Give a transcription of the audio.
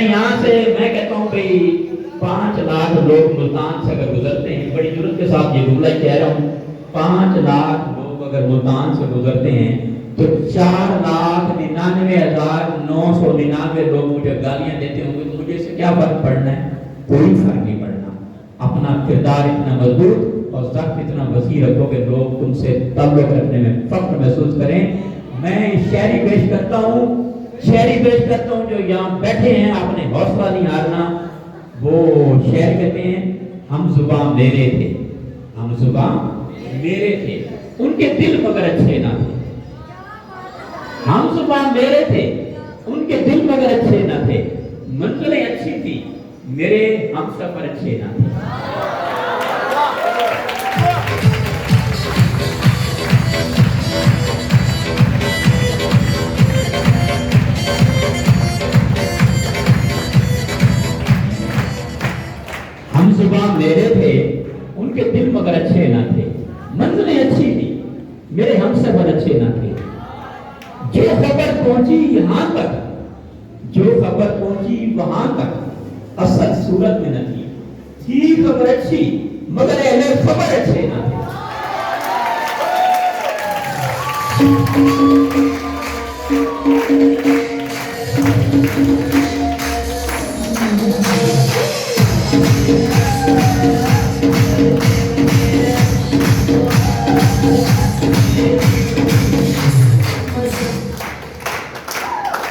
यहाँ से मैं कहता हूँ भाई 5 लाख लोग मुल्तान से अगर गुजरते हैं, बड़ी जरूरत के साथ ये जुमला कह रहा हूँ, 5 लाख लोग अगर मुल्तान से गुजरते हैं तो 4,99,999 लोग मुझे गालियां देते होंगे, तो मुझे इससे क्या फर्क पड़ना है? कोई फर्क नहीं पड़ना। अपना किरदार इतना मजबूत और सख्त इतना वसी रखो कि लोग तुमसे ताल्लुक रखने में फख्र महसूस करें। मैं शायरी पेश करता हूँ जो यहाँ बैठे हैं, आपने हौसला नहीं हारना। वो शेर कहते हैं, हम जुबान मेरे थे, हम जुबान मेरे थे, उनके दिल मगर अच्छे ना थे। हम जुबान मेरे थे, उनके दिल मगर अच्छे ना थे। मंजिलें अच्छी थी, मेरे हम सफर अच्छे ना थे। हम जुबान मेरे थे, उनके दिल मगर अच्छे ना थे। मंजिलें अच्छी थी, मेरे हम सफर अच्छे ना थे। जो खबर पहुंची यहां तक, जो खबर पहुंची वहां तक, असल सूरत में न थी खबर अच्छी, मगर अहले खबर अच्छे ना थे।